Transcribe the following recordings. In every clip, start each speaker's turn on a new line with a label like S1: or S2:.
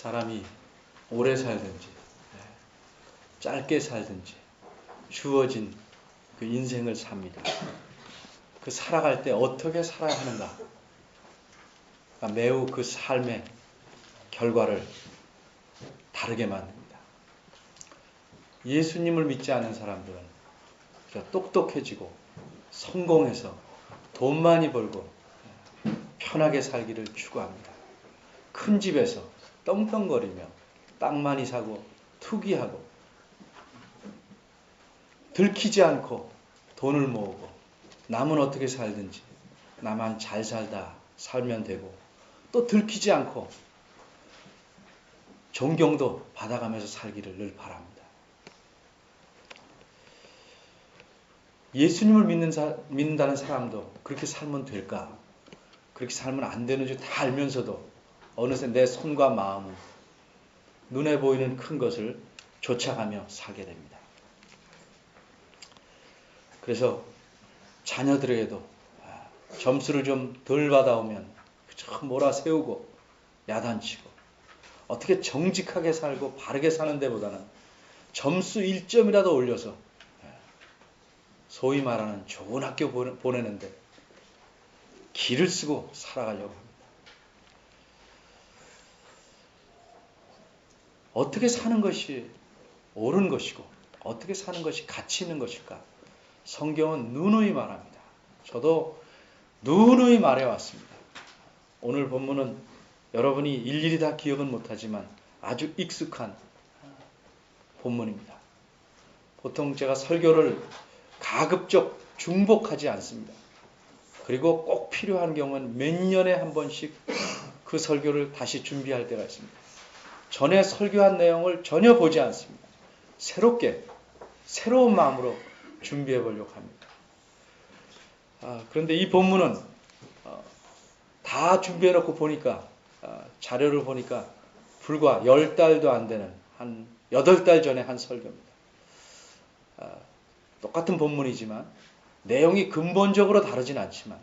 S1: 사람이 오래 살든지 짧게 살든지 주어진 그 인생을 삽니다. 그 살아갈 때 어떻게 살아야 하는가, 매우 그 삶의 결과를 다르게 만듭니다. 예수님을 믿지 않은 사람들은 똑똑해지고 성공해서 돈 많이 벌고 편하게 살기를 추구합니다. 큰 집에서 떵떵거리며 땅 많이 사고 투기하고 들키지 않고 돈을 모으고 남은 어떻게 살든지 나만 잘 살면 되고, 또 들키지 않고 존경도 받아가면서 살기를 늘 바랍니다. 예수님을 믿는다는 사람도 그렇게 살면 될까? 그렇게 살면 안 되는 줄 다 알면서도 어느새 내 손과 마음은 눈에 보이는 큰 것을 쫓아가며 살게 됩니다. 그래서 자녀들에게도 점수를 좀 덜 받아오면 그저 몰아세우고 야단치고, 어떻게 정직하게 살고 바르게 사는 데보다는 점수 1점이라도 올려서 소위 말하는 좋은 학교 보내는데 기를 쓰고 살아가려고 합니다. 어떻게 사는 것이 옳은 것이고 어떻게 사는 것이 가치 있는 것일까? 성경은 누누이 말합니다. 저도 누누이 말해왔습니다. 오늘 본문은 여러분이 일일이 다 기억은 못하지만 아주 익숙한 본문입니다. 보통 제가 설교를 가급적 중복하지 않습니다. 그리고 꼭 필요한 경우는 몇 년에 한 번씩 그 설교를 다시 준비할 때가 있습니다. 전에 설교한 내용을 전혀 보지 않습니다. 새로운 마음으로 준비해 보려고 합니다. 그런데 이 본문은 다 준비해 놓고 보니까, 자료를 보니까 불과 10달도 안 되는 한 8달 전에 한 설교입니다. 똑같은 본문이지만 내용이 근본적으로 다르진 않지만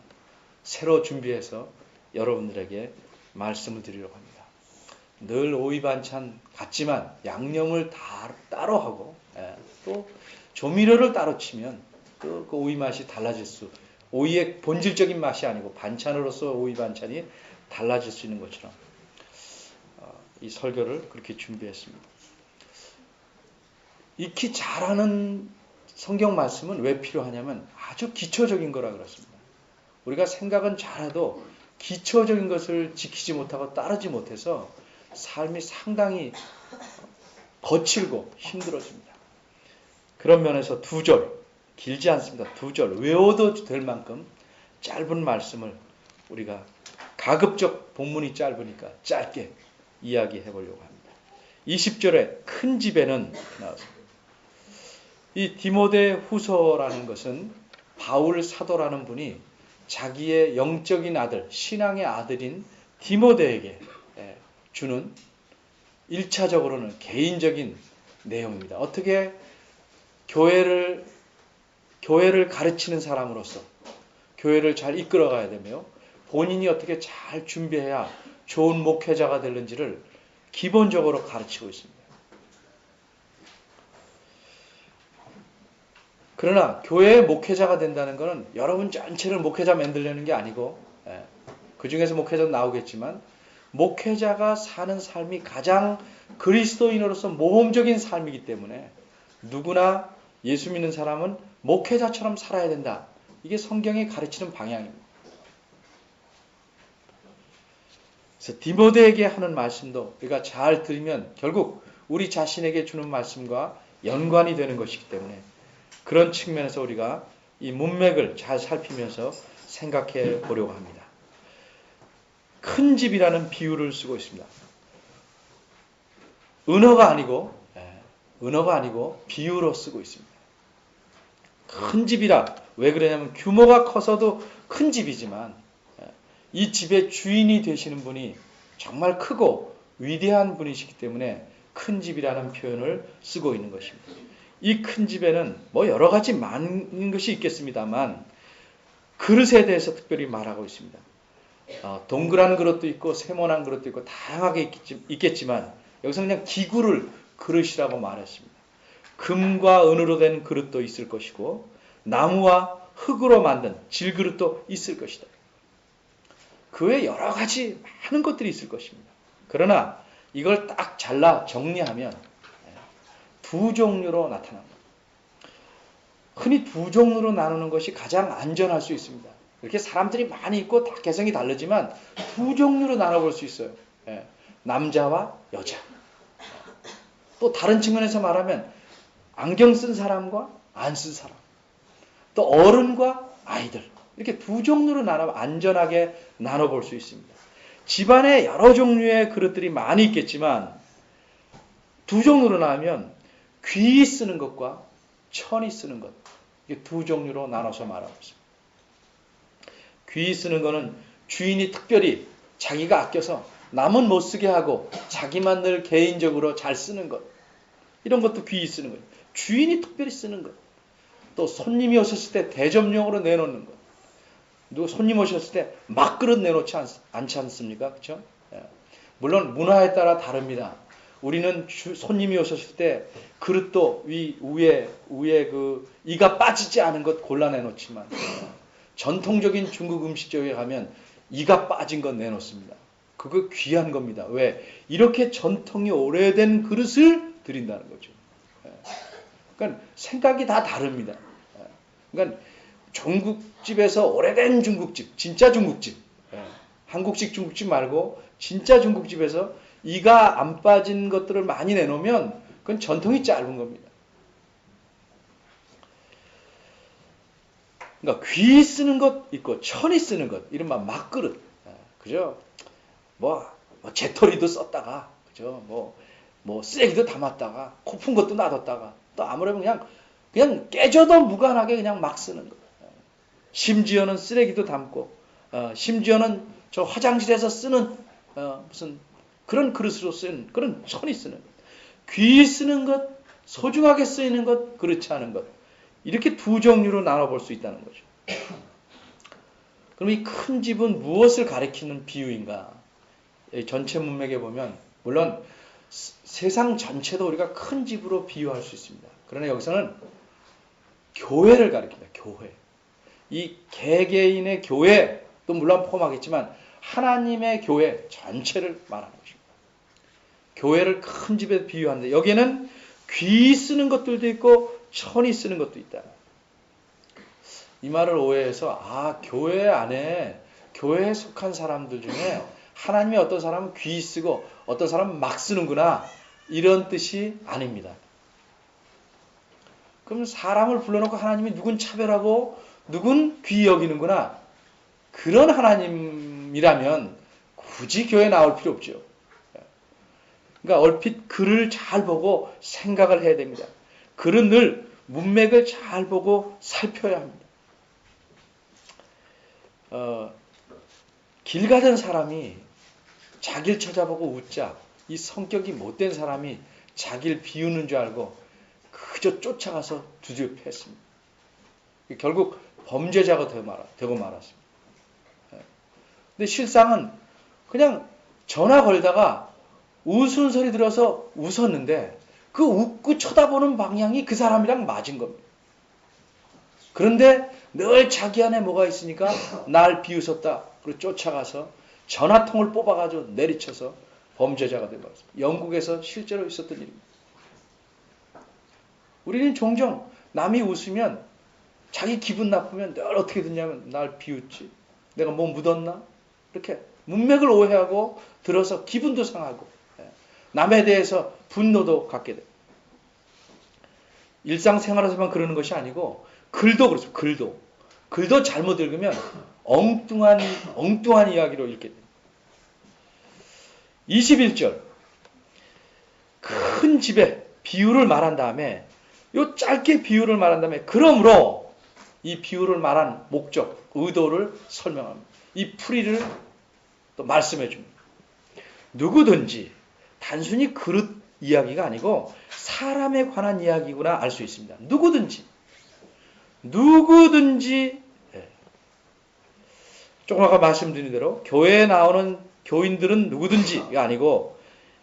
S1: 새로 준비해서 여러분들에게 말씀을 드리려고 합니다. 늘 오이 반찬 같지만 양념을 따로 하고, 또 조미료를 따로 치면 또 그 오이 맛이 오이의 본질적인 맛이 아니고 반찬으로서 오이 반찬이 달라질 수 있는 것처럼 이 설교를 그렇게 준비했습니다. 익히 잘하는 성경 말씀은 왜 필요하냐면 아주 기초적인 거라 그렇습니다. 우리가 생각은 잘해도 기초적인 것을 지키지 못하고 따르지 못해서 삶이 상당히 거칠고 힘들어집니다. 그런 면에서 2절, 길지 않습니다. 2절 외워도 될 만큼 짧은 말씀을 우리가 가급적 본문이 짧으니까 짧게 이야기해 보려고 합니다. 20절에 큰 집에는 나왔습니다. 이 디모데 후서라는 것은 바울 사도라는 분이 자기의 영적인 아들, 신앙의 아들인 디모데에게 주는 1차적으로는 개인적인 내용입니다. 어떻게 교회를 가르치는 사람으로서 교회를 잘 이끌어가야 되며 본인이 어떻게 잘 준비해야 좋은 목회자가 되는지를 기본적으로 가르치고 있습니다. 그러나 교회의 목회자가 된다는 것은 여러분 전체를 목회자 만들려는 게 아니고, 그 중에서 목회자 나오겠지만 목회자가 사는 삶이 가장 그리스도인으로서 모범적인 삶이기 때문에 누구나 예수 믿는 사람은 목회자처럼 살아야 된다. 이게 성경이 가르치는 방향입니다. 그래서 디모데에게 하는 말씀도 우리가 잘 들으면 결국 우리 자신에게 주는 말씀과 연관이 되는 것이기 때문에 그런 측면에서 우리가 이 문맥을 잘 살피면서 생각해 보려고 합니다. 큰 집이라는 비유를 쓰고 있습니다. 은어가 아니고 비유로 쓰고 있습니다. 큰 집이라, 왜 그러냐면 규모가 커서도 큰 집이지만 이 집의 주인이 되시는 분이 정말 크고 위대한 분이시기 때문에 큰 집이라는 표현을 쓰고 있는 것입니다. 이 큰 집에는 여러 가지 많은 것이 있겠습니다만 그릇에 대해서 특별히 말하고 있습니다. 동그란 그릇도 있고 세모난 그릇도 있고 다양하게 있겠지만 여기서 그냥 기구를 그릇이라고 말했습니다. 금과 은으로 된 그릇도 있을 것이고 나무와 흙으로 만든 질그릇도 있을 것이다. 그 외에 여러 가지 많은 것들이 있을 것입니다. 그러나 이걸 딱 잘라 정리하면 두 종류로 나타납니다. 흔히 두 종류로 나누는 것이 가장 안전할 수 있습니다. 이렇게 사람들이 많이 있고 다 개성이 다르지만 두 종류로 나눠볼 수 있어요. 남자와 여자. 또 다른 측면에서 말하면 안경 쓴 사람과 안 쓴 사람. 또 어른과 아이들. 이렇게 두 종류로 안전하게 나눠볼 수 있습니다. 집안에 여러 종류의 그릇들이 많이 있겠지만 두 종류로 나누면 귀히 쓰는 것과 천히 쓰는 것. 이게 두 종류로 나눠서 말하고 있습니다. 귀히 쓰는 것은 주인이 특별히 자기가 아껴서 남은 못 쓰게 하고 자기만 늘 개인적으로 잘 쓰는 것. 이런 것도 귀히 쓰는 거예요. 주인이 특별히 쓰는 것. 또 손님이 오셨을 때 대접용으로 내놓는 것. 누구 손님 오셨을 때 막 그릇 내놓지 않지 않습니까? 그렇죠? 물론 문화에 따라 다릅니다. 우리는 손님이 오셨을 때 그릇도 위에 그 이가 빠지지 않은 것 골라 내놓지만 전통적인 중국 음식점에 가면 이가 빠진 것 내놓습니다. 그거 귀한 겁니다. 왜? 이렇게 전통이 오래된 그릇을 드린다는 거죠. 그러니까 생각이 다 다릅니다. 그러니까 중국집에서 오래된 중국집, 진짜 중국집, 한국식 중국집 말고 진짜 중국집에서 이가 안 빠진 것들을 많이 내놓으면 그건 전통이 짧은 겁니다. 그러니까 귀히 쓰는 것 있고 천히 쓰는 것, 이른바 막그릇, 그죠? 뭐 재떨이도 썼다가, 그죠? 뭐 쓰레기도 담았다가, 코 푼 것도 놔뒀다가, 또 아무래도 그냥 깨져도 무관하게 그냥 막 쓰는 것. 심지어는 쓰레기도 담고, 심지어는 저 화장실에서 쓰는 무슨 그런 그릇으로 쓰는 그런 천히 쓰는 것. 귀히 쓰는 것, 소중하게 쓰이는 것, 그렇지 않은 것. 이렇게 두 종류로 나눠볼 수 있다는 거죠. 그럼 이 큰 집은 무엇을 가리키는 비유인가? 전체 문맥에 보면 물론 세상 전체도 우리가 큰 집으로 비유할 수 있습니다. 그러나 여기서는 교회를 가리킵니다. 교회. 이 개개인의 교회도 물론 포함하겠지만 하나님의 교회 전체를 말하는 것입니다. 교회를 큰 집에 비유하는데 여기에는 귀히 쓰는 것들도 있고 천히 쓰는 것도 있다. 이 말을 오해해서 교회 안에 교회에 속한 사람들 중에 하나님의 어떤 사람은 귀히 쓰고 어떤 사람은 막 쓰는구나 이런 뜻이 아닙니다. 그럼 사람을 불러놓고 하나님이 누군 차별하고 누군 귀히 여기는구나 그런 하나님이라면 굳이 교회 나올 필요 없죠. 그러니까 얼핏 글을 잘 보고 생각을 해야 됩니다. 글은 늘 문맥을 잘 보고 살펴야 합니다. 길 가던 사람이 자기를 찾아보고 웃자 이 성격이 못된 사람이 자기를 비우는 줄 알고 그저 쫓아가서 두들겨 팼습니다. 결국 범죄자가 되고 말았습니다. 근데 실상은 그냥 전화 걸다가 웃은 소리 들어서 웃었는데 그 웃고 쳐다보는 방향이 그 사람이랑 맞은 겁니다. 그런데 늘 자기 안에 뭐가 있으니까 날 비웃었다. 그리고 쫓아가서 전화통을 뽑아가지고 내리쳐서 범죄자가 되어버렸습니다. 영국에서 실제로 있었던 일입니다. 우리는 종종 남이 웃으면 자기 기분 나쁘면 늘 어떻게 듣냐면 날 비웃지. 내가 뭐 묻었나? 이렇게 문맥을 오해하고 들어서 기분도 상하고 남에 대해서 분노도 갖게 돼요. 일상생활에서만 그러는 것이 아니고 글도 그렇습니다. 글도 잘못 읽으면 엉뚱한 이야기로 읽게 돼요. 21절 큰 집에 비유를 말한 다음에 요 짧게 비유를 말한 다음에 그러므로 이 비유를 말한 목적, 의도를 설명합니다. 이 풀이를 또 말씀해 줍니다. 누구든지 단순히 그릇 이야기가 아니고 사람에 관한 이야기구나 알 수 있습니다. 누구든지 조금 아까 말씀드린 대로 교회에 나오는 교인들은 누구든지가 아니고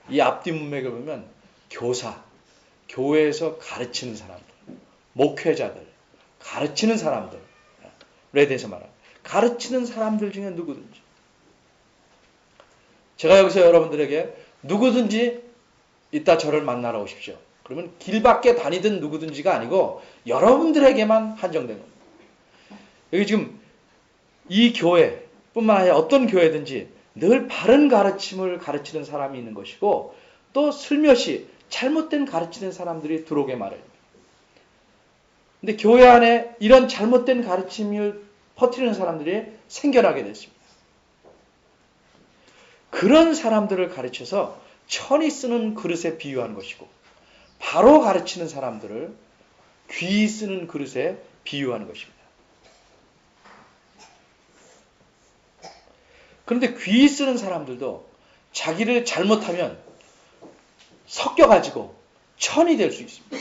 S1: 이 앞뒤 문맥을 보면 교사, 교회에서 가르치는 사람들, 목회자들, 가르치는 사람들에 대해서 말합니다. 가르치는 사람들 중에 누구든지. 제가 여기서 여러분들에게 누구든지 이따 저를 만나러 오십시오. 그러면 길 밖에 다니든 누구든지가 아니고 여러분들에게만 한정된 겁니다. 여기 지금 이 교회뿐만 아니라 어떤 교회든지 늘 바른 가르침을 가르치는 사람이 있는 것이고 또 슬며시 잘못된 가르치는 사람들이 들어오게 마련입니다. 근데 교회 안에 이런 잘못된 가르침을 퍼뜨리는 사람들이 생겨나게 됐습니다. 그런 사람들을 가르쳐서 천이 쓰는 그릇에 비유한 것이고 바로 가르치는 사람들을 귀 쓰는 그릇에 비유하는 것입니다. 그런데 귀 쓰는 사람들도 자기를 잘못하면 섞여가지고 천이 될 수 있습니다.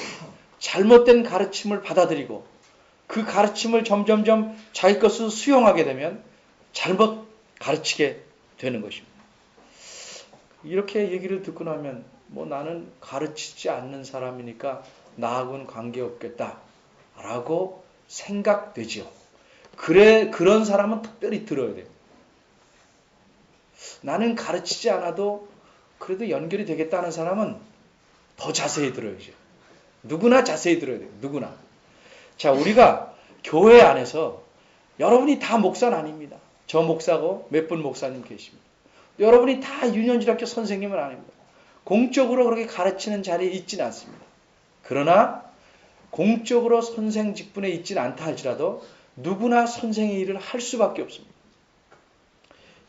S1: 잘못된 가르침을 받아들이고 그 가르침을 점점점 자기 것으로 수용하게 되면 잘못 가르치게 되는 것입니다. 이렇게 얘기를 듣고 나면 뭐 나는 가르치지 않는 사람이니까 나하고는 관계없겠다 라고 생각되지요. 그런 사람은 특별히 들어야 돼요. 나는 가르치지 않아도 그래도 연결이 되겠다는 사람은 더 자세히 들어야죠. 누구나 자세히 들어야 돼요. 누구나. 자, 우리가 교회 안에서 여러분이 다 목사는 아닙니다. 저 목사고 몇 분 목사님 계십니다. 여러분이 다 유년지학교 선생님은 아닙니다. 공적으로 그렇게 가르치는 자리에 있지는 않습니다. 그러나 공적으로 선생 직분에 있지는 않다 할지라도 누구나 선생의 일을 할 수밖에 없습니다.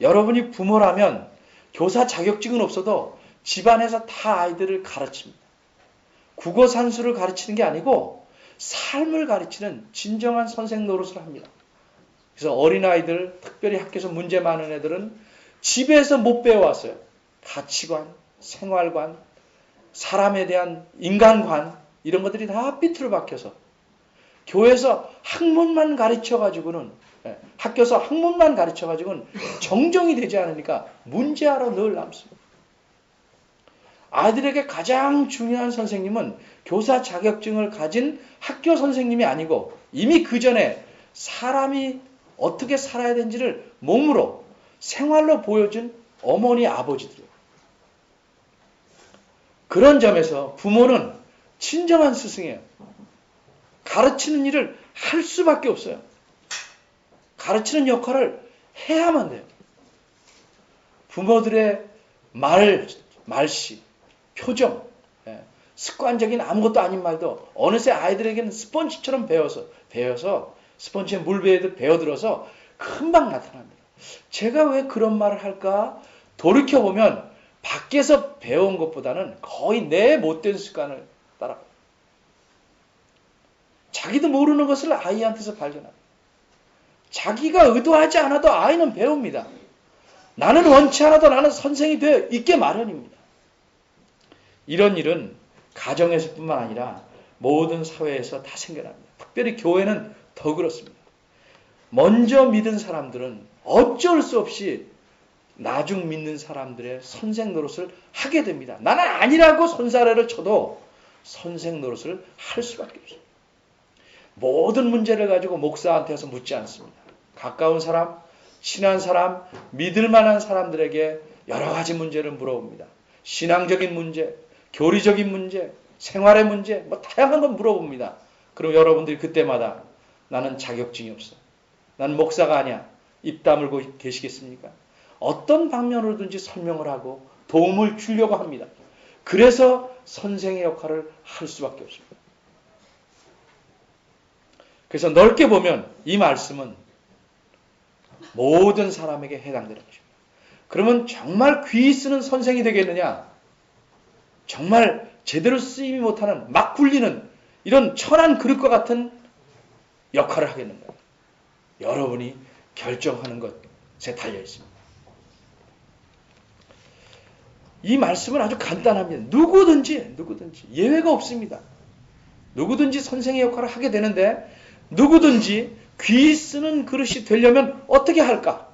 S1: 여러분이 부모라면 교사 자격증은 없어도 집안에서 다 아이들을 가르칩니다. 국어 산수를 가르치는 게 아니고 삶을 가르치는 진정한 선생 노릇을 합니다. 그래서 어린아이들, 특별히 학교에서 문제 많은 애들은 집에서 못 배워왔어요. 가치관, 생활관, 사람에 대한 인간관 이런 것들이 다 삐뚤어 박혀서 교회에서 학문만 가르쳐가지고는 학교에서 학문만 가르쳐가지고는 정정이 되지 않으니까 문제아로 늘 남습니다. 아이들에게 가장 중요한 선생님은 교사 자격증을 가진 학교 선생님이 아니고 이미 그 전에 사람이 어떻게 살아야 되는지를 몸으로 생활로 보여준 어머니 아버지들이에요. 그런 점에서 부모는 친정한 스승이에요. 가르치는 일을 할 수밖에 없어요. 가르치는 역할을 해야만 돼요. 부모들의 말씨, 표정, 습관적인 아무것도 아닌 말도 어느새 아이들에게는 스펀지처럼 배어서 스펀지에 물 배어들어서 금방 나타납니다. 제가 왜 그런 말을 할까? 돌이켜보면 밖에서 배운 것보다는 거의 내 못된 습관을 따라가요. 자기도 모르는 것을 아이한테서 발견합니다. 자기가 의도하지 않아도 아이는 배웁니다. 나는 원치 않아도 나는 선생이 되어 있게 마련입니다. 이런 일은 가정에서 뿐만 아니라 모든 사회에서 다 생겨납니다. 특별히 교회는 더 그렇습니다. 먼저 믿은 사람들은 어쩔 수 없이 나중 믿는 사람들의 선생 노릇을 하게 됩니다. 나는 아니라고 손사래를 쳐도 선생 노릇을 할 수밖에 없습니다. 모든 문제를 가지고 목사한테 와서 묻지 않습니다. 가까운 사람, 친한 사람, 믿을 만한 사람들에게 여러 가지 문제를 물어봅니다. 신앙적인 문제, 교리적인 문제, 생활의 문제, 뭐 다양한 건 물어봅니다. 그럼 여러분들이 그때마다 나는 자격증이 없어. 나는 목사가 아니야. 입 다물고 계시겠습니까? 어떤 방면으로든지 설명을 하고 도움을 주려고 합니다. 그래서 선생의 역할을 할 수밖에 없습니다. 그래서 넓게 보면 이 말씀은 모든 사람에게 해당되는 것입니다. 그러면 정말 귀 쓰는 선생이 되겠느냐? 정말 제대로 쓰임이 못하는 막 굴리는 이런 천한 그릇과 같은 역할을 하겠는가? 여러분이 결정하는 것에 달려 있습니다. 이 말씀은 아주 간단합니다. 누구든지 예외가 없습니다. 누구든지 선생의 역할을 하게 되는데 누구든지 귀 쓰는 그릇이 되려면 어떻게 할까?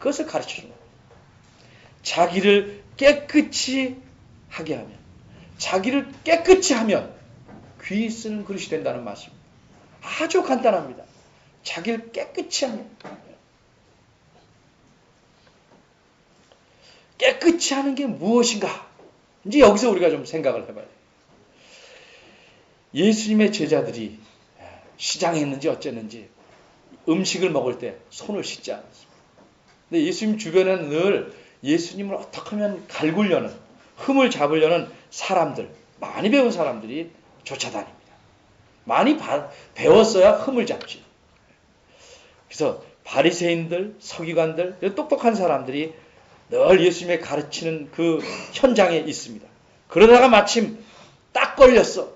S1: 그것을 가르쳐 줍니다. 자기를 깨끗이 하게 하면, 자기를 깨끗이 하면 귀 쓰는 그릇이 된다는 말씀입니다. 아주 간단합니다. 자기를 깨끗이 하면. 깨끗이 하는 게 무엇인가? 이제 여기서 우리가 좀 생각을 해봐야 돼요. 예수님의 제자들이 시장에 있는지 어쨌는지 음식을 먹을 때 손을 씻지 않았습니다. 근데 예수님 주변에는 늘 예수님을 어떻게 하면 갈구려는, 흠을 잡으려는 사람들, 많이 배운 사람들이 쫓아다닙니다. 많이 배웠어야 흠을 잡지. 그래서 바리새인들, 서기관들, 똑똑한 사람들이 늘 예수님의 가르치는 그 현장에 있습니다. 그러다가 마침 딱 걸렸어.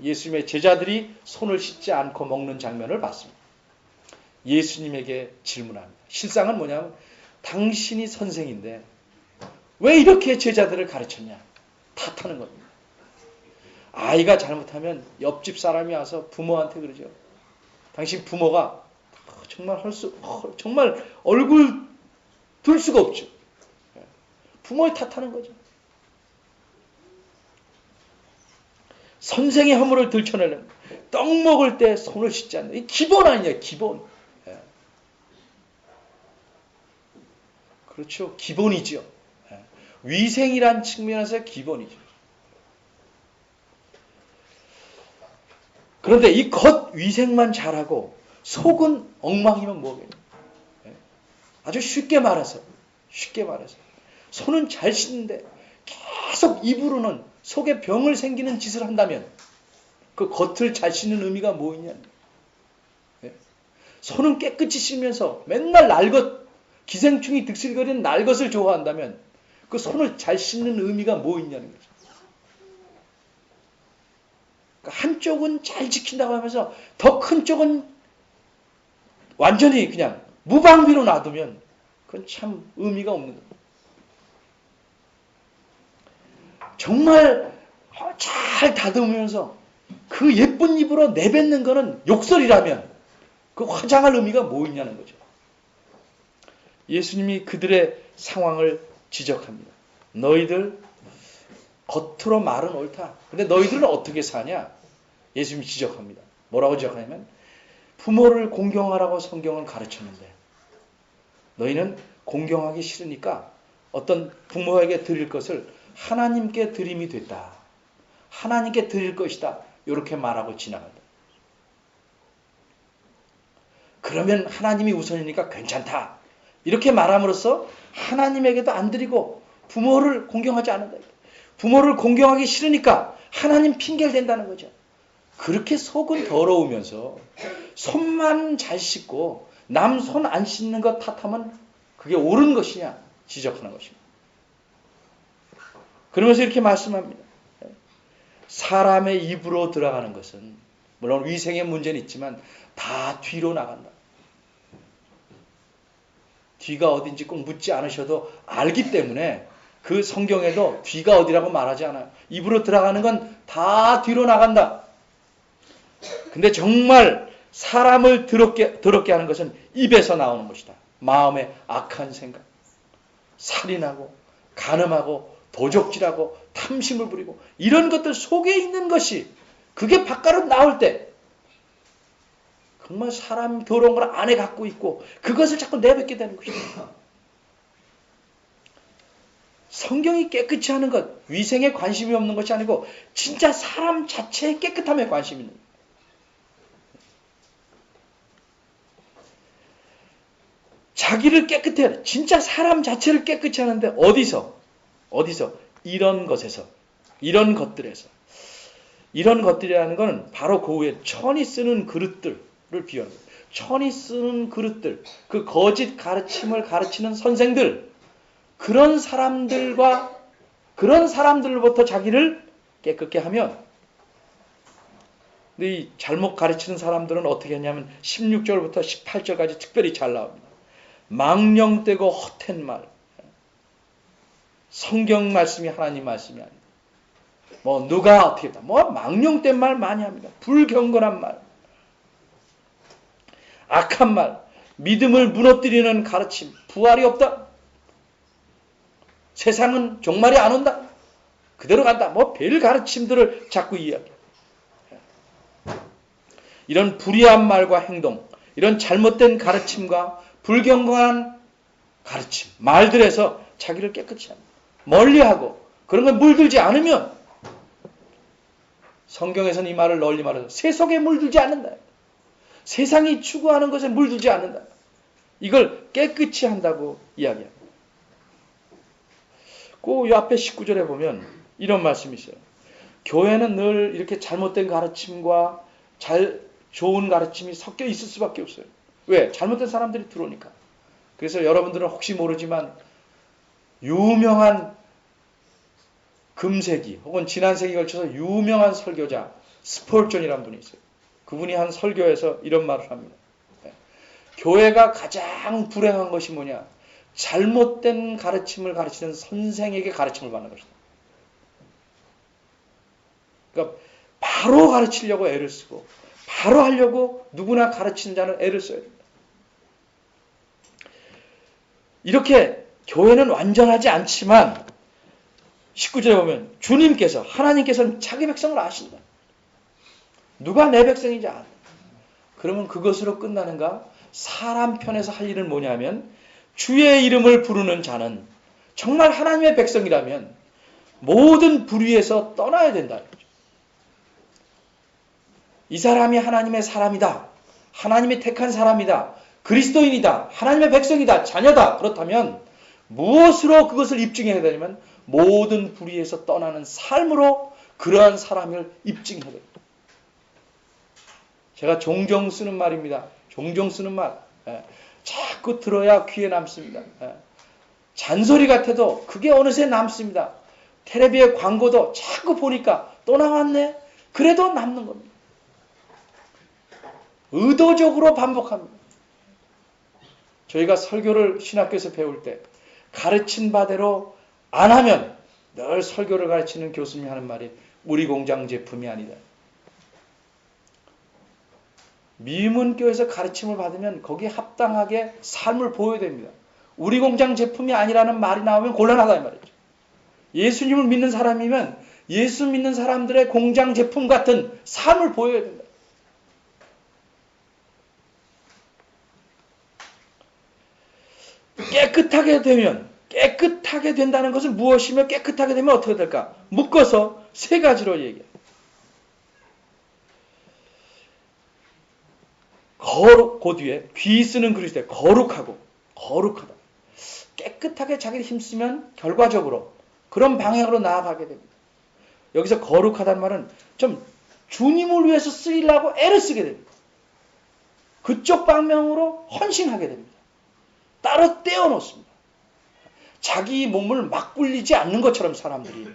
S1: 예수님의 제자들이 손을 씻지 않고 먹는 장면을 봤습니다. 예수님에게 질문합니다. 실상은 뭐냐면 당신이 선생인데 왜 이렇게 제자들을 가르쳤냐? 탓하는 겁니다. 아이가 잘못하면 옆집 사람이 와서 부모한테 그러죠. 당신 부모가 정말 정말 얼굴 들 수가 없죠. 부모의 탓하는 거죠. 선생의 허물을 들춰내려면 떡 먹을 때 손을 씻지 않는, 이 기본 아니냐, 기본. 그렇죠. 기본이죠. 위생이란 측면에서 기본이죠. 그런데 이 겉 위생만 잘하고 속은 엉망이면 뭐겠냐. 아주 쉽게 말해서 손은 잘 씻는데 계속 입으로는 속에 병을 생기는 짓을 한다면 그 겉을 잘 씻는 의미가 뭐 있냐. 손은 깨끗이 씻으면서 맨날 기생충이 득실거리는 날 것을 좋아한다면 그 손을 잘 씻는 의미가 뭐 있냐는 거죠. 그러니까 한쪽은 잘 지킨다고 하면서 더 큰 쪽은 완전히 그냥 무방비로 놔두면 그건 참 의미가 없는 겁니다. 정말 잘 다듬으면서 그 예쁜 입으로 내뱉는 거는 욕설이라면 그 화장할 의미가 뭐 있냐는 거죠. 예수님이 그들의 상황을 지적합니다. 너희들 겉으로 말은 옳다. 근데 너희들은 어떻게 사냐? 예수님이 지적합니다. 뭐라고 지적하냐면 부모를 공경하라고 성경은 가르쳤는데 너희는 공경하기 싫으니까 어떤 부모에게 드릴 것을 하나님께 드림이 됐다. 하나님께 드릴 것이다. 이렇게 말하고 지나간다. 그러면 하나님이 우선이니까 괜찮다. 이렇게 말함으로써 하나님에게도 안 드리고 부모를 공경하지 않는다. 부모를 공경하기 싫으니까 하나님 핑계를 댄다는 거죠. 그렇게 속은 더러우면서 손만 잘 씻고 남 손 안 씻는 것 탓하면 그게 옳은 것이냐 지적하는 것입니다. 그러면서 이렇게 말씀합니다. 사람의 입으로 들어가는 것은 물론 위생의 문제는 있지만 다 뒤로 나간다. 뒤가 어딘지 꼭 묻지 않으셔도 알기 때문에 그 성경에도 뒤가 어디라고 말하지 않아요. 입으로 들어가는 건 다 뒤로 나간다. 근데 정말 사람을 더럽게 하는 것은 입에서 나오는 것이다. 마음에 악한 생각, 살인하고 간음하고 도적질하고 탐심을 부리고 이런 것들 속에 있는 것이 그게 바깥으로 나올 때 정말 사람 더러운 걸 안에 갖고 있고 그것을 자꾸 내뱉게 되는 것입니다. 성경이 깨끗이 하는 것, 위생에 관심이 없는 것이 아니고 진짜 사람 자체의 깨끗함에 관심이 있는 거예요. 자기를 깨끗해 야 돼. 진짜 사람 자체를 깨끗이 하는데 어디서? 이런 것에서, 이런 것들에서. 이런 것들이라는 것은 바로 그 후에 천이 쓰는 그릇들을 비유하는 거예요. 천이 쓰는 그릇들, 그 거짓 가르침을 가르치는 선생들, 그런 사람들로부터 자기를 깨끗게 하면, 근데 이 잘못 가르치는 사람들은 어떻게 하냐면 16절부터 18절까지 특별히 잘 나옵니다. 망령되고 헛된 말, 성경 말씀이 하나님 말씀이 아니다. 뭐 누가 어떻게 했다. 뭐 망령된 말 많이 합니다. 불경건한 말, 악한 말, 믿음을 무너뜨리는 가르침, 부활이 없다. 세상은 종말이 안 온다. 그대로 간다. 뭐 별 가르침들을 자꾸 이야기해. 이런 불의한 말과 행동, 이런 잘못된 가르침과 불경건한 가르침, 말들에서 자기를 깨끗이 합니다. 멀리하고 그런 걸 물들지 않으면, 성경에서는 이 말을 널리 말해서 세속에 물들지 않는다. 세상이 추구하는 것에 물들지 않는다. 이걸 깨끗이 한다고 이야기합니다. 그 앞에 19절에 보면 이런 말씀이 있어요. 교회는 늘 이렇게 잘못된 가르침과 좋은 가르침이 섞여 있을 수밖에 없어요. 왜? 잘못된 사람들이 들어오니까. 그래서 여러분들은 혹시 모르지만 유명한 금세기 혹은 지난 세기에 걸쳐서 유명한 설교자 스폴전이라는 분이 있어요. 그분이 한 설교에서 이런 말을 합니다. 교회가 가장 불행한 것이 뭐냐? 잘못된 가르침을 가르치는 선생에게 가르침을 받는 것이다. 그러니까 바로 가르치려고 애를 쓰고 바로 하려고 누구나 가르치는 자는 애를 써야 됩니다. 이렇게 교회는 완전하지 않지만 19절에 보면 주님께서, 하나님께서는 자기 백성을 아신다. 누가 내 백성인지 안다. 그러면 그것으로 끝나는가? 사람 편에서 할 일은 뭐냐면 주의 이름을 부르는 자는 정말 하나님의 백성이라면 모든 불의에서 떠나야 된다. 이 사람이 하나님의 사람이다. 하나님이 택한 사람이다. 그리스도인이다. 하나님의 백성이다. 자녀다. 그렇다면 무엇으로 그것을 입증해야 되냐면 모든 불의에서 떠나는 삶으로 그러한 사람을 입증해야 됩니다. 제가 종종 쓰는 말입니다. 종종 쓰는 말. 자꾸 들어야 귀에 남습니다. 잔소리 같아도 그게 어느새 남습니다. 텔레비의 광고도 자꾸 보니까 또 나왔네. 그래도 남는 겁니다. 의도적으로 반복합니다. 저희가 설교를 신학교에서 배울 때 가르친 바대로 안 하면 늘 설교를 가르치는 교수님이 하는 말이 우리 공장 제품이 아니다. 미문교에서 가르침을 받으면 거기에 합당하게 삶을 보여야 됩니다. 우리 공장 제품이 아니라는 말이 나오면 곤란하다 이 말이죠. 예수님을 믿는 사람이면 예수 믿는 사람들의 공장 제품 같은 삶을 보여야 된다. 깨끗하게 된다는 것은 무엇이며 깨끗하게 되면 어떻게 될까? 묶어서 세 가지로 얘기해요. 그 뒤에 귀 쓰는 그리스도에 거룩하다. 깨끗하게 자기를 힘쓰면 결과적으로 그런 방향으로 나아가게 됩니다. 여기서 거룩하다는 말은 좀 주님을 위해서 쓰이려고 애를 쓰게 됩니다. 그쪽 방향으로 헌신하게 됩니다. 따로 떼어놓습니다. 자기 몸을 막 굴리지 않는 것처럼 사람들이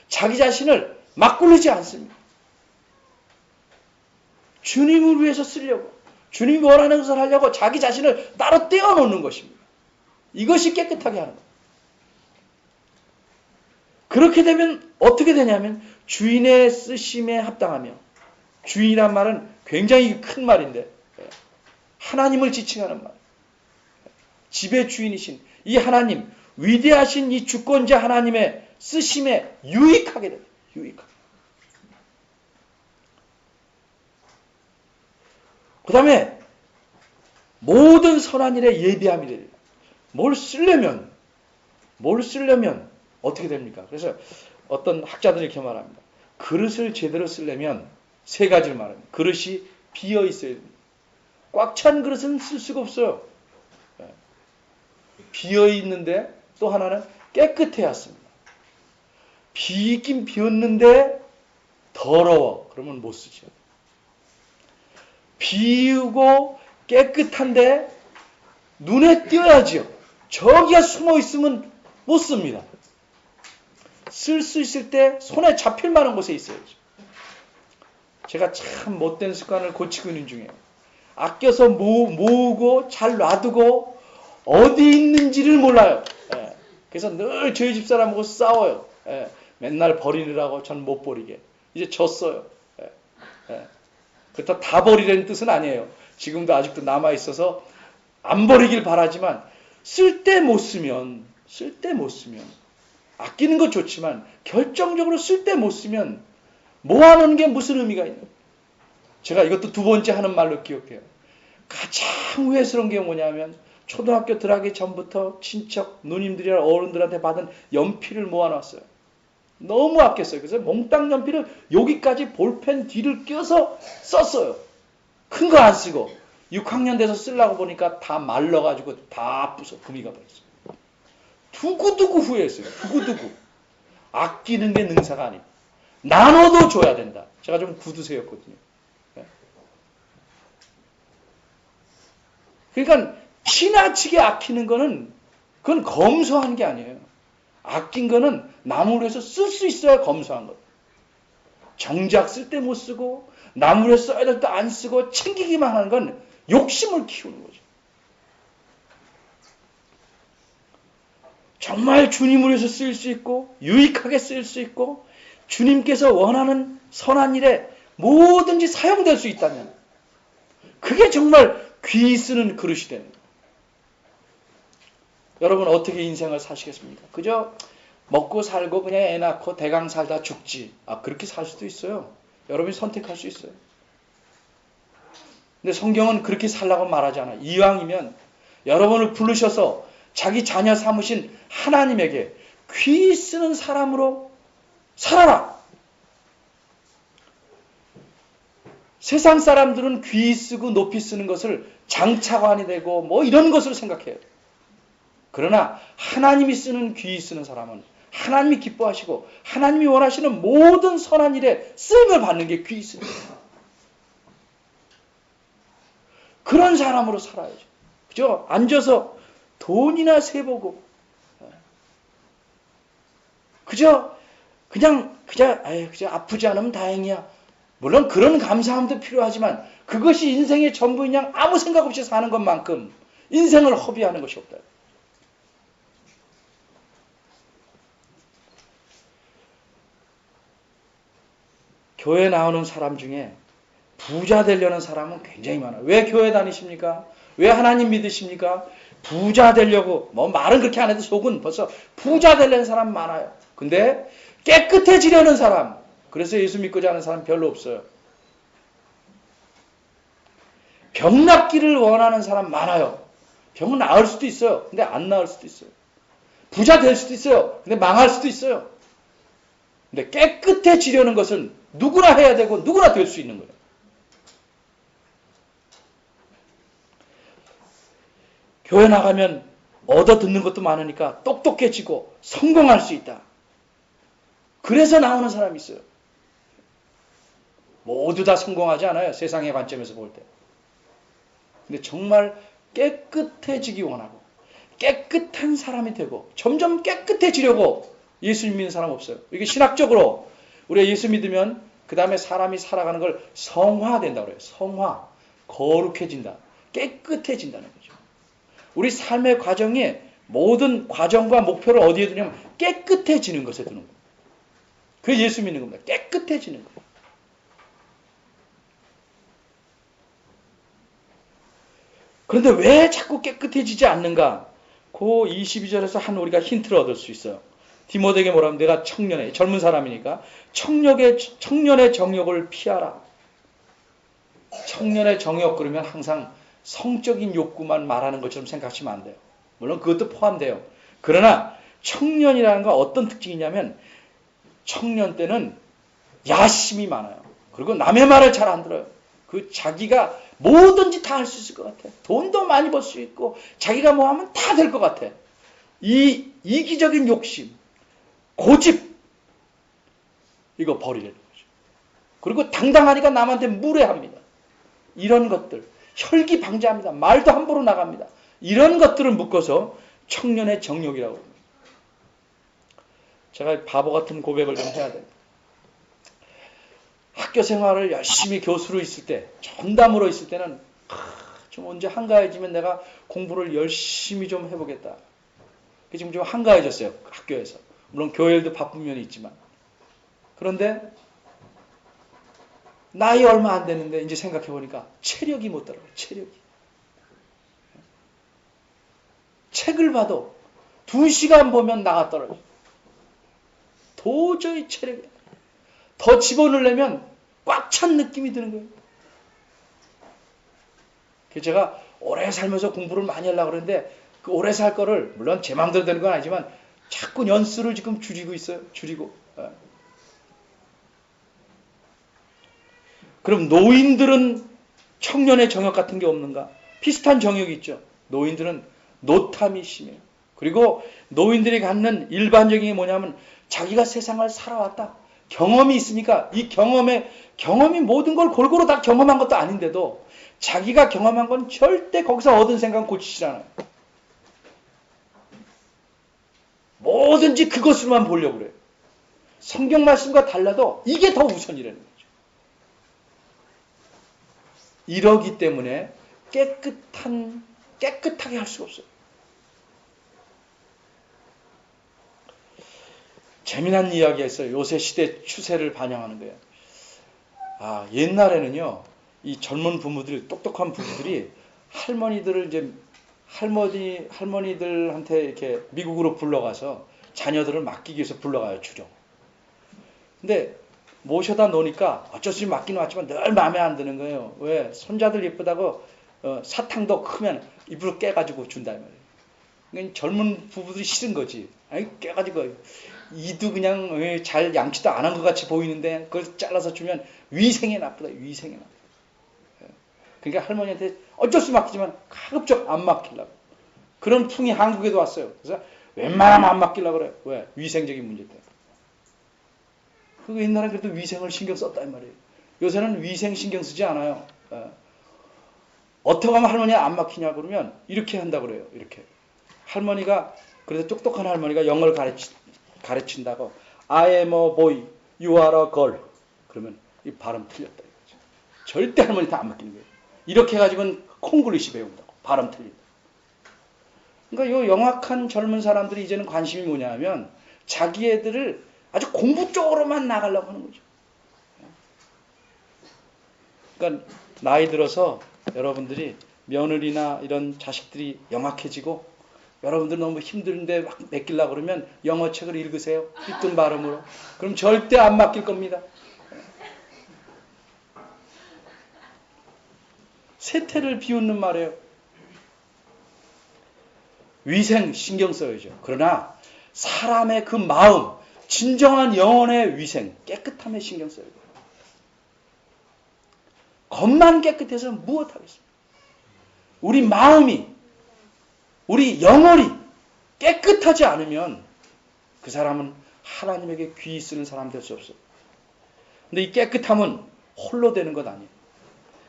S1: 자기 자신을 막 굴리지 않습니다. 주님을 위해서 쓰려고, 주님이 원하는 것을 하려고 자기 자신을 따로 떼어놓는 것입니다. 이것이 깨끗하게 하는 것. 그렇게 되면 어떻게 되냐면 주인의 쓰심에 합당하며, 주인이란 말은 굉장히 큰 말인데 하나님을 지칭하는 말, 집의 주인이신 이 하나님, 위대하신 이 주권자 하나님의 쓰심에 유익하게 됩니다. 유익하게. 그 다음에 모든 선한 일에 예비함이 됩니다. 뭘 쓰려면 어떻게 됩니까? 그래서 어떤 학자들이 이렇게 말합니다. 그릇을 제대로 쓰려면 세 가지를 말합니다. 그릇이 비어 있어야 됩니다. 꽉 찬 그릇은 쓸 수가 없어요. 비어 있는데 또 하나는 깨끗해야 합니다. 비긴 비었는데 더러워. 그러면 못 쓰죠. 비우고 깨끗한데 눈에 띄어야지요. 저기가 숨어 있으면 못 씁니다. 쓸 수 있을 때 손에 잡힐 만한 곳에 있어야죠. 제가 참 못된 습관을 고치고 있는 중이에요. 아껴서 모으고 잘 놔두고 어디 있는지를 몰라요. 그래서 늘 저희 집사람하고 싸워요. 맨날 버리느라고 전 못 버리게. 이제 졌어요. 그렇다고 다 버리라는 뜻은 아니에요. 지금도 아직도 남아있어서 안 버리길 바라지만 쓸 때 못 쓰면 아끼는 것 좋지만 결정적으로 쓸 때 못 쓰면 모아놓은 게 무슨 의미가 있는 거예요. 제가 이것도 두 번째 하는 말로 기억해요. 가장 후회스러운 게 뭐냐면 초등학교 들어가기 전부터 친척, 누님들이나 어른들한테 받은 연필을 모아놨어요. 너무 아꼈어요. 그래서 몽땅 연필을 여기까지 볼펜 뒤를 껴서 썼어요. 큰 거 안 쓰고 6학년 돼서 쓰려고 보니까 다 말라가지고 다 부숴 구미가 버렸어요. 두고두고 후회했어요. 두고두고. 아끼는 게 능사가 아니다. 나눠도 줘야 된다. 제가 좀 구두쇠였거든요. 그러니까 지나치게 아끼는 거는 그건 검소한 게 아니에요. 아낀 거는 남을 위해서 쓸 수 있어야 검소한 것. 정작 쓸 때 못 쓰고 남을 위해서 써야 될 때 안 쓰고 챙기기만 하는 건 욕심을 키우는 거죠. 정말 주님을 위해서 쓰일 수 있고 유익하게 쓰일 수 있고 주님께서 원하는 선한 일에 뭐든지 사용될 수 있다면 그게 정말 귀 쓰는 그릇이 되는 거예요. 여러분 어떻게 인생을 사시겠습니까? 그저 먹고 살고 그냥 애 낳고 대강 살다 죽지. 그렇게 살 수도 있어요. 여러분이 선택할 수 있어요. 근데 성경은 그렇게 살라고 말하지 않아요. 이왕이면 여러분을 부르셔서 자기 자녀 삼으신 하나님에게 귀 쓰는 사람으로 살아라. 세상 사람들은 귀 쓰고 높이 쓰는 것을 장차관이 되고 뭐 이런 것으로 생각해요. 그러나 하나님이 쓰는 귀 쓰는 사람은 하나님이 기뻐하시고 하나님이 원하시는 모든 선한 일에 쓰임을 받는 게 귀 쓰는 거예요. 그런 사람으로 살아야죠. 그죠? 앉아서 돈이나 세보고 그저 아프지 않으면 다행이야. 물론 그런 감사함도 필요하지만 그것이 인생의 전부인 양 아무 생각 없이 사는 것만큼 인생을 허비하는 것이 없다. 교회 나오는 사람 중에 부자 되려는 사람은 굉장히 많아요. 왜 교회 다니십니까? 왜 하나님 믿으십니까? 부자 되려고, 뭐 말은 그렇게 안 해도 속은 벌써 부자 되려는 사람 많아요. 근데 깨끗해지려는 사람, 그래서 예수 믿고자 하는 사람 별로 없어요. 병 낫기를 원하는 사람 많아요. 병은 나을 수도 있어요. 근데 안 나을 수도 있어요. 부자 될 수도 있어요. 근데 망할 수도 있어요. 근데 깨끗해지려는 것은 누구나 해야 되고 누구나 될 수 있는 거예요. 교회 나가면 얻어 듣는 것도 많으니까 똑똑해지고 성공할 수 있다. 그래서 나오는 사람이 있어요. 모두 다 성공하지 않아요. 세상의 관점에서 볼 때. 근데 정말 깨끗해지기 원하고 깨끗한 사람이 되고 점점 깨끗해지려고 예수 믿는 사람 없어요. 이게 신학적으로 우리가 예수 믿으면 그 다음에 사람이 살아가는 걸 성화된다고 그래요. 성화. 거룩해진다. 깨끗해진다는 거죠. 우리 삶의 과정에 모든 과정과 목표를 어디에 두냐면 깨끗해지는 것에 두는 거예요. 그게 예수 믿는 겁니다. 깨끗해지는 거예요. 그런데 왜 자꾸 깨끗해지지 않는가? 그 22절에서 한 우리가 힌트를 얻을 수 있어요. 디모데에게 뭐라면 내가 젊은 사람이니까 청년의 정욕을 피하라. 청년의 정욕 그러면 항상 성적인 욕구만 말하는 것처럼 생각하시면 안 돼요. 물론 그것도 포함돼요. 그러나 청년이라는 건 어떤 특징이냐면 청년 때는 야심이 많아요. 그리고 남의 말을 잘 안 들어요. 그 자기가 뭐든지 다 할 수 있을 것 같아. 돈도 많이 벌 수 있고 자기가 뭐 하면 다 될 것 같아. 이 이기적인 욕심, 고집 이거 버리는 거죠. 그리고 당당하니까 남한테 무례합니다. 이런 것들 혈기방자합니다. 말도 함부로 나갑니다. 이런 것들을 묶어서 청년의 정욕이라고 합니다. 제가 바보 같은 고백을 좀 해야 돼요. 학교 생활을 열심히 교수로 있을 때, 전담으로 있을 때는 좀 언제 한가해지면 내가 공부를 열심히 좀 해보겠다. 지금 좀 한가해졌어요. 학교에서. 물론 교회도 바쁜 면이 있지만. 그런데 나이 얼마 안 됐는데 이제 생각해보니까 체력이 못 따라가요. 체력이. 책을 봐도 2시간 보면 나가 떨어져. 도저히 체력이 더 집어넣으려면 꽉 찬 느낌이 드는 거예요. 그래서 제가 오래 살면서 공부를 많이 하려고 그러는데 그 오래 살 거를 물론 제 마음대로 되는 건 아니지만 자꾸 연수를 지금 줄이고 있어요. 줄이고. 그럼 노인들은 청년의 정욕 같은 게 없는가? 비슷한 정욕이 있죠. 노인들은 노탐이 심해요. 그리고 노인들이 갖는 일반적인 게 뭐냐면 자기가 세상을 살아왔다. 경험이 있으니까 이 경험이 모든 걸 골고루 다 경험한 것도 아닌데도 자기가 경험한 건 절대 거기서 얻은 생각은 고치지 않아요. 뭐든지 그것으로만 보려고 그래요. 성경 말씀과 달라도 이게 더 우선이라는 거죠. 이러기 때문에 깨끗하게 할 수가 없어요. 재미난 이야기가 있어요. 요새 시대 추세를 반영하는 거예요. 옛날에는요, 이 젊은 부모들, 똑똑한 부부들이 할머니들을 이제 할머니들한테 이렇게 미국으로 불러가서 자녀들을 맡기기 위해서 불러가요, 주로. 근데 모셔다 놓으니까 어쩔 수 없이 맡기는 왔지만 늘 마음에 안 드는 거예요. 왜? 손자들 예쁘다고 사탕도 크면 입으로 깨가지고 준다 말이에요. 그러니까 젊은 부부들이 싫은 거지. 아니 깨가지고 이도 그냥 잘 양치도 안 한 것 같이 보이는데 그걸 잘라서 주면 위생에 나쁘다. 위생에 나쁘다. 그러니까 할머니한테 어쩔 수 없이 맡기지만 가급적 안 맡기려고. 그런 풍이 한국에도 왔어요. 그래서 웬만하면 안 맡기려고 그래요. 왜? 위생적인 문제 때문에. 그 옛날에 그래도 위생을 신경 썼단 말이에요. 요새는 위생 신경 쓰지 않아요. 어떻게 하면 할머니가 안 막히냐 그러면 이렇게 한다고 그래요. 이렇게. 할머니가 그래서 똑똑한 할머니가 영어를 가르친다고 I am a boy, you are a girl. 그러면 이 발음 틀렸다 이거죠. 절대 할머니한테 안 맡기는 거예요. 이렇게 해가지고는 콩글리시 배운다고. 발음 틀린다. 그러니까 요 영악한 젊은 사람들이 이제는 관심이 뭐냐면 자기 애들을 아주 공부 쪽으로만 나가려고 하는 거죠. 그러니까 나이 들어서 여러분들이 며느리나 이런 자식들이 영악해지고 여러분들 너무 힘든데 막 맡기려고 그러면 영어책을 읽으세요. 삐뚤 발음으로. 그럼 절대 안 맡길 겁니다. 세태를 비웃는 말이에요. 위생 신경 써야죠. 그러나 사람의 그 마음, 진정한 영혼의 위생, 깨끗함에 신경 써야 돼요. 겉만 깨끗해서 무엇하겠습니까? 우리 마음이, 우리 영혼이 깨끗하지 않으면 그 사람은 하나님에게 귀 쓰는 사람 될 수 없어요. 근데 이 깨끗함은 홀로 되는 것 아니에요.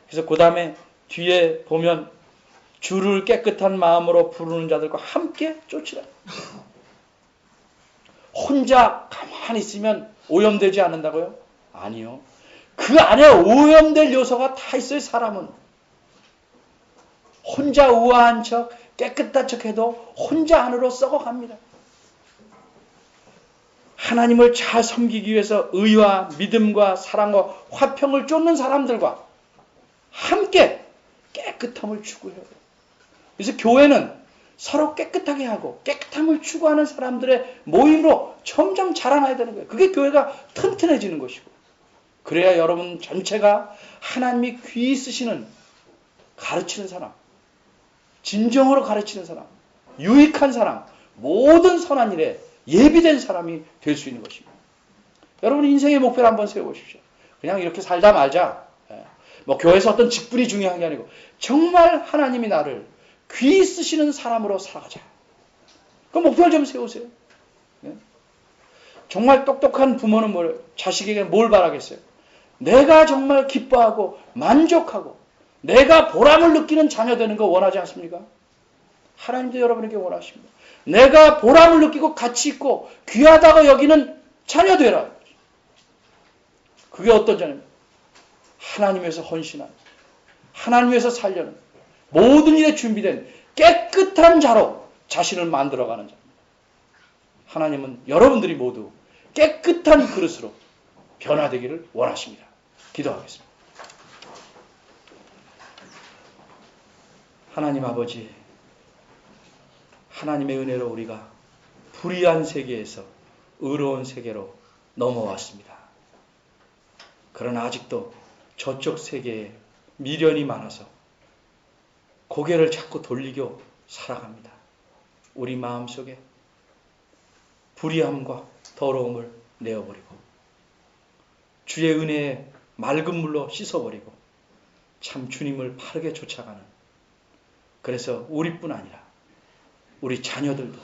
S1: 그래서 그 다음에 뒤에 보면 주를 깨끗한 마음으로 부르는 자들과 함께 쫓으라. 혼자 가만히 있으면 오염되지 않는다고요? 아니요. 그 안에 오염될 요소가 다 있어요, 사람은. 혼자 우아한 척, 깨끗한 척 해도 혼자 안으로 썩어갑니다. 하나님을 잘 섬기기 위해서 의와 믿음과 사랑과 화평을 쫓는 사람들과 함께 깨끗함을 추구해야 돼요. 그래서 교회는 서로 깨끗하게 하고 깨끗함을 추구하는 사람들의 모임으로 점점 자라나야 되는 거예요. 그게 교회가 튼튼해지는 것이고 그래야 여러분 전체가 하나님이 귀히 쓰시는 가르치는 사람, 진정으로 가르치는 사람, 유익한 사람, 모든 선한 일에 예비된 사람이 될 수 있는 것입니다. 여러분 인생의 목표를 한번 세워보십시오. 그냥 이렇게 살다 말자. 뭐 교회에서 어떤 직분이 중요한 게 아니고 정말 하나님이 나를 귀히 쓰시는 사람으로 살아가자. 그 목표를 좀 세우세요. 정말 똑똑한 부모는 자식에게 뭘 바라겠어요? 내가 정말 기뻐하고 만족하고 내가 보람을 느끼는 자녀 되는 거 원하지 않습니까? 하나님도 여러분에게 원하십니다. 내가 보람을 느끼고 가치 있고 귀하다고 여기는 자녀 되라. 그게 어떤 자녀입니까? 하나님 위해서 헌신하는, 하나님 위해서 살려는, 모든 일에 준비된 깨끗한 자로 자신을 만들어가는 자입니다. 하나님은 여러분들이 모두 깨끗한 그릇으로 변화되기를 원하십니다. 기도하겠습니다. 하나님 아버지, 하나님의 은혜로 우리가 불의한 세계에서 의로운 세계로 넘어왔습니다. 그러나 아직도 저쪽 세계에 미련이 많아서 고개를 자꾸 돌리고 살아갑니다. 우리 마음속에 불의함과 더러움을 내어버리고 주의 은혜에 맑은 물로 씻어버리고 참 주님을 바르게 쫓아가는, 그래서 우리뿐 아니라 우리 자녀들도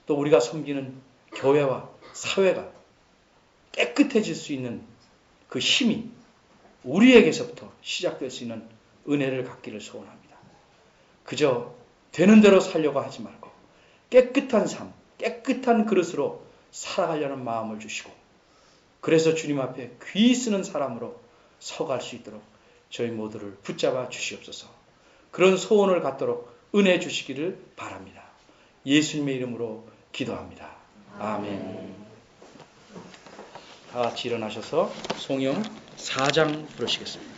S1: 또 우리가 섬기는 교회와 사회가 깨끗해질 수 있는 그 힘이 우리에게서부터 시작될 수 있는 은혜를 갖기를 소원합니다. 그저 되는 대로 살려고 하지 말고 깨끗한 삶, 깨끗한 그릇으로 살아가려는 마음을 주시고, 그래서 주님 앞에 귀 쓰는 사람으로 서갈 수 있도록 저희 모두를 붙잡아 주시옵소서. 그런 소원을 갖도록 은혜 주시기를 바랍니다. 예수님의 이름으로 기도합니다. 아멘. 다 같이 일어나셔서 송영 4장 부르시겠습니다.